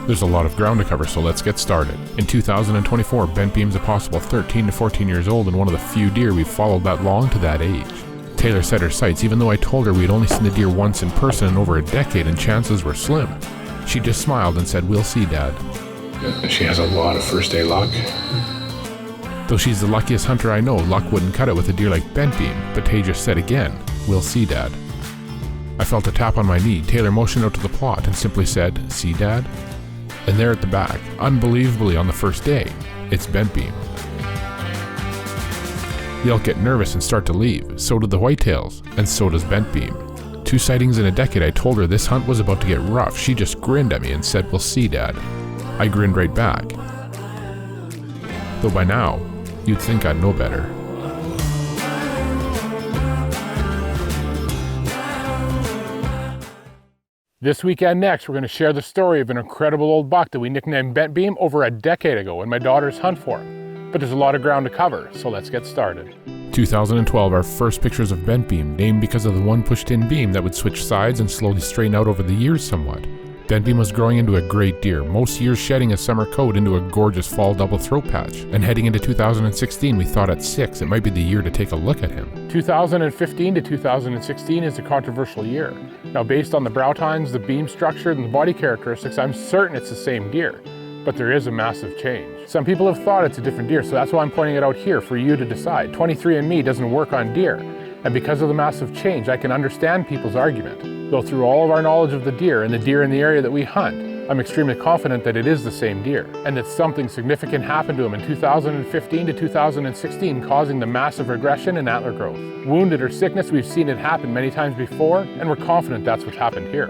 There's a lot of ground to cover, so let's get started. In 2024, bent beam's a possible 13 to 14 years old and one of the few deer we've followed that long to that age. Taylor set her sights even though I told her we'd only seen the deer once in person in over a decade and chances were slim. She just smiled and said, "We'll see, Dad." She has a lot of first day luck. Though she's the luckiest hunter I know, luck wouldn't cut it with a deer like bent beam, but Tay just said again, "We'll see, Dad." I felt a tap on my knee. Taylor motioned out to the plot and simply said, "See, Dad?" And there at the back, unbelievably on the first day, it's bent beam. The elk get nervous and start to leave, so do the whitetails, and so does bent beam. 2 sightings in a decade. I told her this hunt was about to get rough. She just grinned at me and said, "We'll see, Dad." I grinned right back. Though by now, you'd think I'd know better. This weekend next, we're going to share the story of an incredible old buck that we nicknamed Bent Beam over a decade ago in my daughter's hunt for him. But there's a lot of ground to cover, so let's get started. 2012, our first pictures of bent beam, named because of the one pushed-in beam that would switch sides and slowly straighten out over the years somewhat. Bent beam was growing into a great deer, most years shedding a summer coat into a gorgeous fall double throat patch. And heading into 2016, we thought at 6 it might be the year to take a look at him. 2015 to 2016 is a controversial year. Now, based on the brow tines, the beam structure, and the body characteristics, I'm certain it's the same deer. But there is a massive change. Some people have thought it's a different deer, so that's why I'm pointing it out here for you to decide. 23andMe doesn't work on deer, and because of the massive change, I can understand people's argument. Though through all of our knowledge of the deer and the deer in the area that we hunt, I'm extremely confident that it is the same deer, and that something significant happened to him in 2015 to 2016, causing the massive regression in antler growth. Wounded or sickness, we've seen it happen many times before, and we're confident that's what's happened here.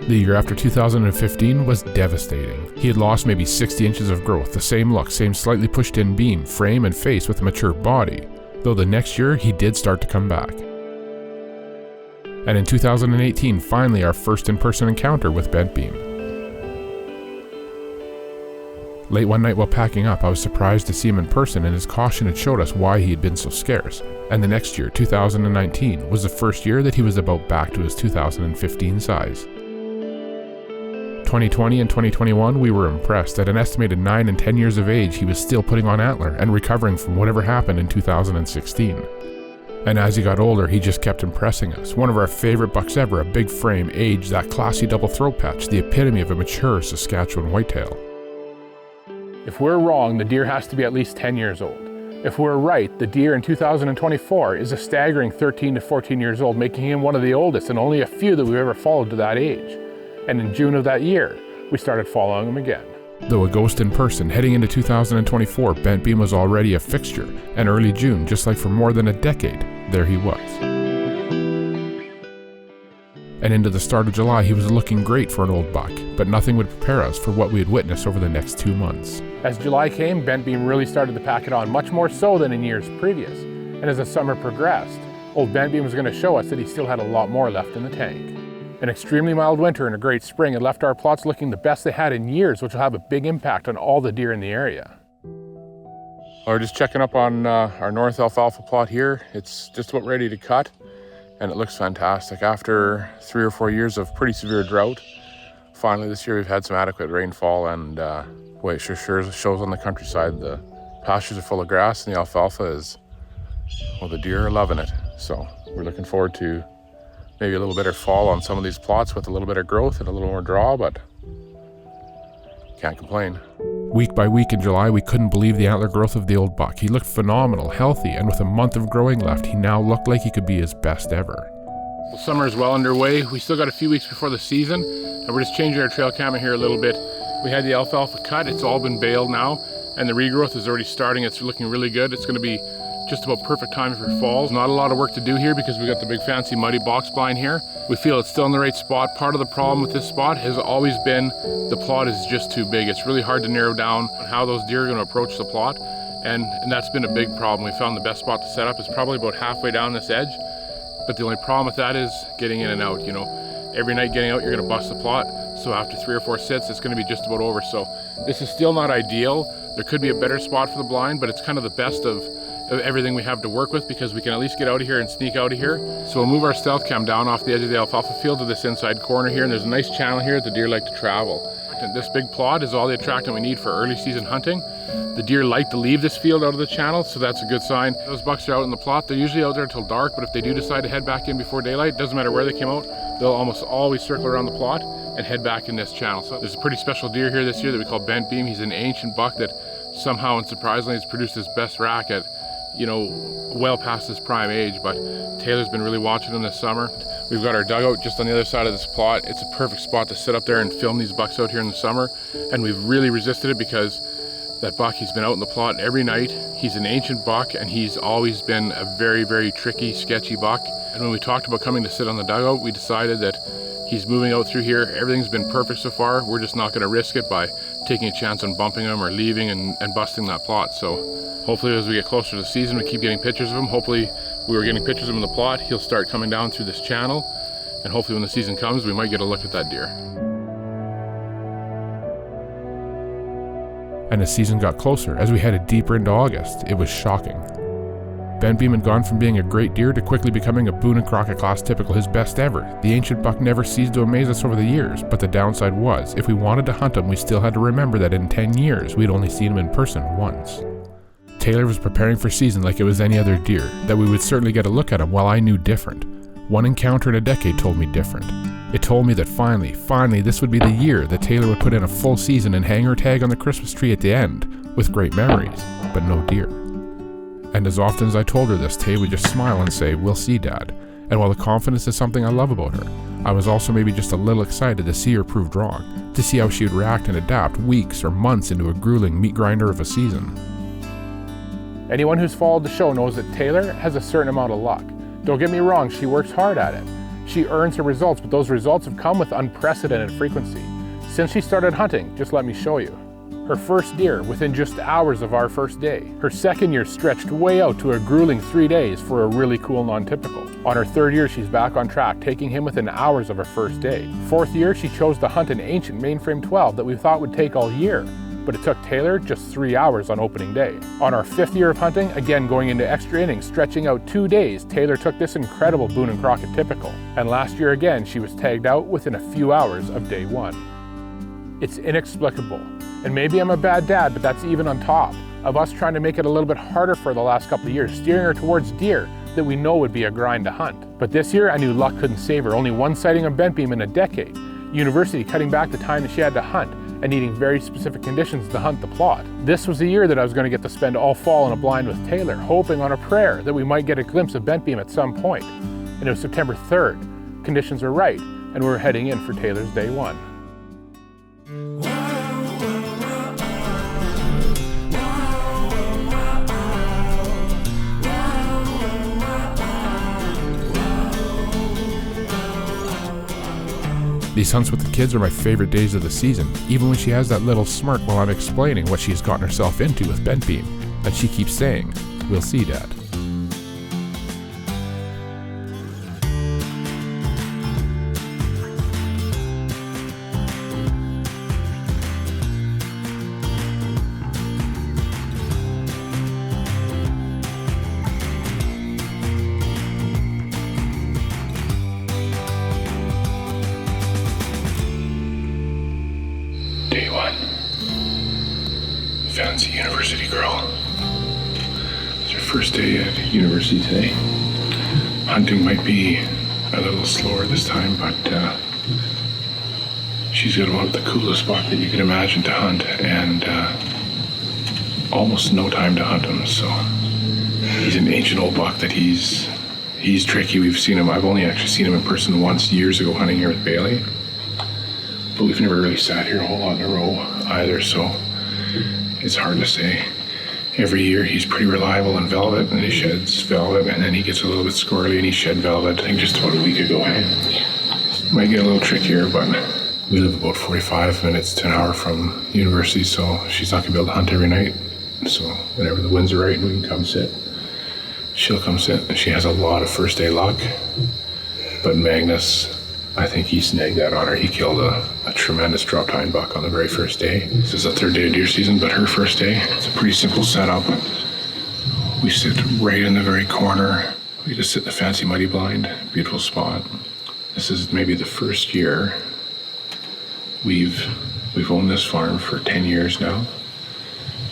The year after 2015 was devastating. He had lost maybe 60 inches of growth, the same look, same slightly pushed in beam, frame and face with a mature body. Though the next year, he did start to come back. And in 2018, finally our first in-person encounter with bent beam. Late one night while packing up, I was surprised to see him in person, and his caution had showed us why he had been so scarce. And the next year, 2019, was the first year that he was about back to his 2015 size. 2020 and 2021, we were impressed. At an estimated 9 and 10 years of age, he was still putting on antler and recovering from whatever happened in 2016. And as he got older, he just kept impressing us. One of our favorite bucks ever, a big frame, age, that classy double throat patch, the epitome of a mature Saskatchewan whitetail. If we're wrong, the deer has to be at least 10 years old. If we're right, the deer in 2024 is a staggering 13 to 14 years old, making him one of the oldest and only a few that we've ever followed to that age. And in June of that year, we started following him again. Though a ghost in person, heading into 2024, bent beam was already a fixture, and early June, just like for more than a decade, there he was. And into the start of July, he was looking great for an old buck, but nothing would prepare us for what we had witnessed over the next 2 months. As July came, bent beam really started to pack it on, much more so than in years previous. And as the summer progressed, old bent beam was going to show us that he still had a lot more left in the tank. An extremely mild winter and a great spring had left our plots looking the best they had in years, which will have a big impact on all the deer in the area. We're just checking up on our north alfalfa plot here. It's just about ready to cut, and it looks fantastic. After 3 or 4 years of pretty severe drought, finally this year we've had some adequate rainfall, and boy, it sure shows on the countryside. The pastures are full of grass, and the alfalfa is, well, the deer are loving it. So we're looking forward to maybe a little better fall on some of these plots with a little bit of growth and a little more draw, but can't complain. Week by week in July, we couldn't believe the antler growth of the old buck. He looked phenomenal, healthy, and with a month of growing left, he now looked like he could be his best ever. Well, summer is well underway. We still got a few weeks before the season, and we're just changing our trail camera here a little bit. We had the alfalfa cut, it's all been baled now, and the regrowth is already starting. It's looking really good. It's going to be just about perfect time for fall. Not a lot of work to do here because we got the big fancy muddy box blind here. We feel it's still in the right spot. Part of the problem with this spot has always been the plot is just too big. It's really hard to narrow down how those deer are going to approach the plot, and that's been a big problem. We found the best spot to set up is probably about halfway down this edge, but the only problem with that is getting in and out. You know, every night getting out, you're going to bust the plot, so after 3 or 4 sits, it's going to be just about over. So this is still not ideal. There could be a better spot for the blind, but it's kind of the best of everything we have to work with because we can at least get out of here and sneak out of here. So we'll move our stealth cam down off the edge of the alfalfa field to this inside corner here, and there's a nice channel here that the deer like to travel. attractant. This big plot is all the attractant we need for early season hunting. The deer like to leave this field out of the channel, so that's a good sign. Those bucks are out in the plot. They're usually out there until dark, but if they do decide to head back in before daylight, doesn't matter where they came out, they'll almost always circle around the plot and head back in this channel. So there's a pretty special deer here this year that we call Bent Beam. He's an ancient buck that somehow and surprisingly has produced his best rack at, you know, well past his prime age, but Taylor's been really watching him this summer. We've got our dugout just on the other side of this plot. It's a perfect spot to sit up there and film these bucks out here in the summer, and we've really resisted it because that buck, he's been out in the plot every night. He's an ancient buck, and he's always been a very, very tricky, sketchy buck. And when we talked about coming to sit on the dugout, we decided that he's moving out through here. Everything's been perfect so far. We're just not going to risk it by taking a chance on bumping him or leaving and busting that plot. So hopefully as we get closer to the season, we keep getting pictures of him. Hopefully we were getting pictures of him in the plot. He'll start coming down through this channel, and hopefully when the season comes, we might get a look at that deer. And as season got closer, as we headed deeper into August, it was shocking. Bent Beam had gone from being a great deer to quickly becoming a Boone and Crockett class typical, his best ever. The ancient buck never ceased to amaze us over the years, but the downside was, if we wanted to hunt him, we still had to remember that in 10 years, we'd only seen him in person once. Taylor was preparing for season like it was any other deer, that we would certainly get a look at him while I knew different. One encounter in a decade told me different. It told me that finally, this would be the year that Taylor would put in a full season and hang her tag on the Christmas tree at the end, with great memories, but no deer. And as often as I told her this, Tay would just smile and say, "We'll see, Dad." And while the confidence is something I love about her, I was also maybe just a little excited to see her proved wrong, to see how she would react and adapt weeks or months into a grueling meat grinder of a season. Anyone who's followed the show knows that Taylor has a certain amount of luck. Don't get me wrong, she works hard at it. She earns her results, but those results have come with unprecedented frequency. Since she started hunting, just let me show you. Her first deer within just hours of our first day. Her second year stretched way out to a grueling 3 days for a really cool non-typical. On her third year, she's back on track, taking him within hours of her first day. Fourth year, she chose to hunt an ancient mainframe 12 that we thought would take all year, but it took Taylor just 3 hours on opening day. On our fifth year of hunting, again going into extra innings, stretching out 2 days, Taylor took this incredible Boone and Crockett typical. And last year again, she was tagged out within a few hours of day one. It's inexplicable. And maybe I'm a bad dad, but that's even on top of us trying to make it a little bit harder for the last couple of years, steering her towards deer that we know would be a grind to hunt. But this year, I knew luck couldn't save her. Only one sighting of Bent Beam in a decade. University cutting back the time that she had to hunt and needing very specific conditions to hunt the plot. This was the year that I was going to get to spend all fall in a blind with Taylor, hoping on a prayer that we might get a glimpse of Bent Beam at some point. And it was September 3rd. Conditions were right, and we were heading in for Taylor's day one. These hunts with the kids are my favorite days of the season, even when she has that little smirk while I'm explaining what she's gotten herself into with Bent Beam, and she keeps saying, "We'll see, Dad." Day one. Fancy university girl. It's her first day at university today. Hunting might be a little slower this time, but she's got one of the coolest buck that you can imagine to hunt, and almost no time to hunt him. So he's an ancient old buck that he's tricky. We've seen him. I've only actually seen him in person once years ago hunting here with Bailey. But we've never really sat here a whole lot in a row either, so it's hard to say. Every year he's pretty reliable in velvet, and he sheds velvet, and then he gets a little bit squirrely and he shed velvet, I think just about a week ago. Might get a little trickier, but we live about 45 minutes to an hour from university, so she's not gonna be able to hunt every night. So whenever the winds are right and we can come sit, she'll come sit. And she has a lot of first day luck, but Magnus, I think he snagged that on her. He killed a tremendous drop tine buck on the very first day. This is the third day of deer season, but her first day, it's a pretty simple setup. We sit right in the very corner. We just sit in the fancy muddy blind, beautiful spot. This is maybe the first year we've We've owned this farm for 10 years now,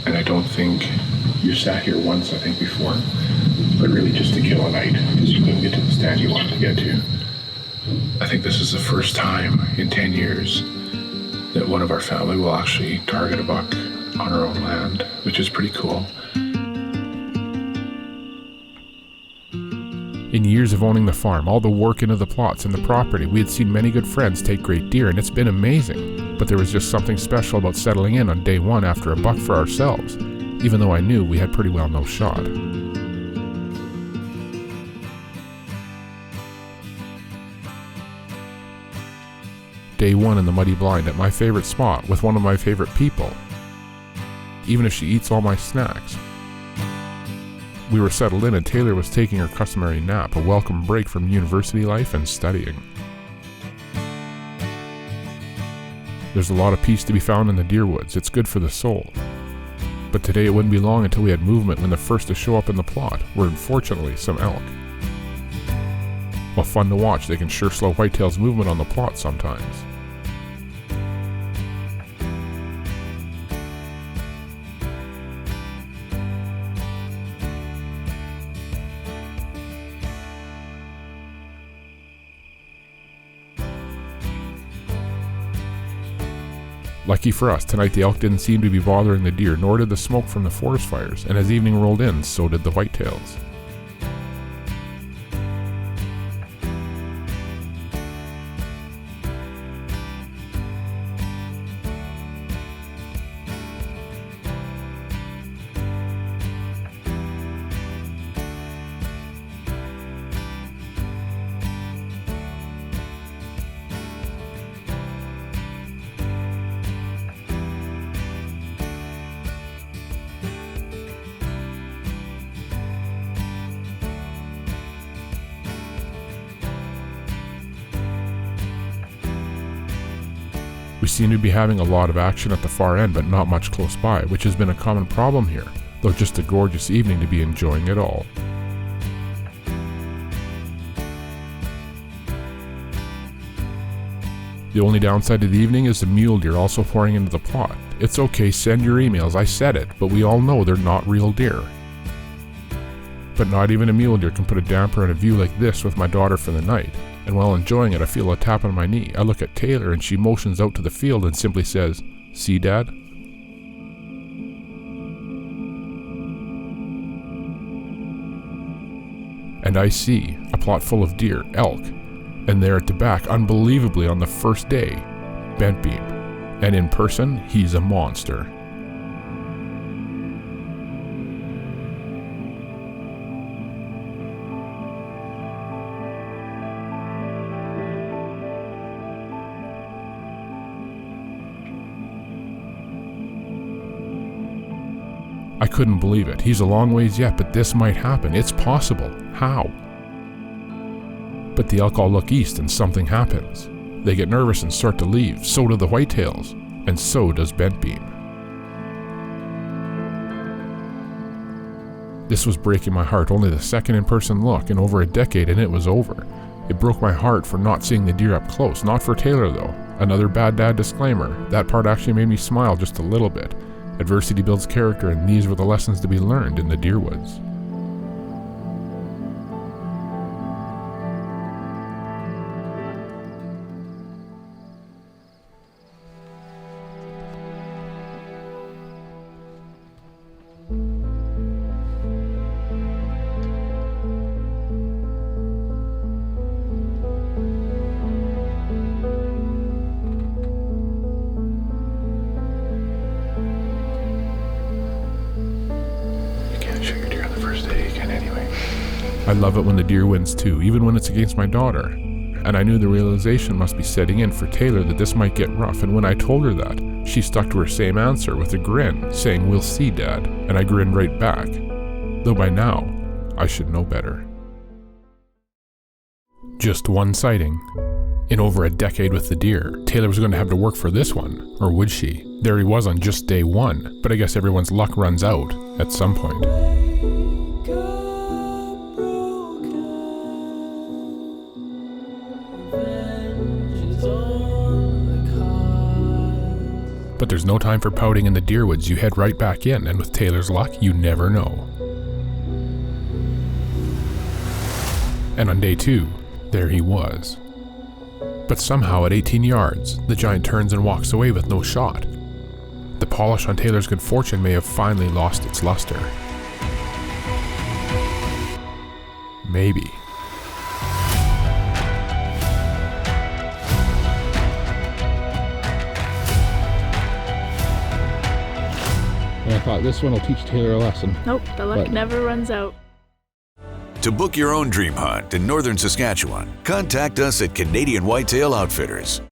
and I don't think you sat here once, I think, before, but really just to kill a night because you couldn't get to the stand you wanted to get to. I think this is the first time in 10 years that one of our family will actually target a buck on our own land, which is pretty cool. In years of owning the farm, all the work into the plots and the property, we had seen many good friends take great deer, and it's been amazing. But there was just something special about settling in on day one after a buck for ourselves, even though I knew we had pretty well no shot. Day one in the muddy blind at my favorite spot with one of my favorite people, even if she eats all my snacks. We were settled in and Taylor was taking her customary nap, a welcome break from university life and studying. There's a lot of peace to be found in the deer woods. It's good for the soul. But today it wouldn't be long until we had movement when the first to show up in the plot were unfortunately some elk. While fun to watch, they can sure slow whitetail's movement on the plot sometimes. Lucky for us, tonight the elk didn't seem to be bothering the deer, nor did the smoke from the forest fires, and as evening rolled in, so did the whitetails. We seem to be having a lot of action at the far end, but not much close by, which has been a common problem here, though just a gorgeous evening to be enjoying it all. The only downside to the evening is the mule deer also pouring into the plot. It's okay, send your emails, I said it, but we all know they're not real deer. But not even a mule deer can put a damper on a view like this with my daughter for the night. And while enjoying it, I feel a tap on my knee. I look at Taylor and she motions out to the field and simply says, "See, Dad?" And I see a plot full of deer, elk, and there at the back, unbelievably on the first day, bent beam. And in person, he's a monster. I couldn't believe it. He's a long ways yet, but this might happen. It's possible. How? But the elk all look east and something happens. They get nervous and start to leave. So do the whitetails. And so does bent beam. This was breaking my heart. Only the second in-person look in over a decade and it was over. It broke my heart for not seeing the deer up close. Not for Taylor though. Another bad dad disclaimer. That part actually made me smile just a little bit. Adversity builds character, and these were the lessons to be learned in the deer woods. I love it when the deer wins too, even when it's against my daughter. And I knew the realization must be setting in for Taylor that this might get rough, and when I told her that, she stuck to her same answer with a grin, saying, "We'll see, Dad," and I grinned right back. Though by now, I should know better. Just one sighting. In over a decade with the deer, Taylor was going to have to work for this one, or would she? There he was on just day one, but I guess everyone's luck runs out at some point. But there's no time for pouting in the deer woods. You head right back in, and with Taylor's luck, you never know. And on day 2, there he was. But somehow at 18 yards, the giant turns and walks away with no shot. The polish on Taylor's good fortune may have finally lost its luster. Maybe. And I thought this one will teach Taylor a lesson. Nope, the luck never runs out. To book your own dream hunt in northern Saskatchewan, contact us at Canadian Whitetail Outfitters.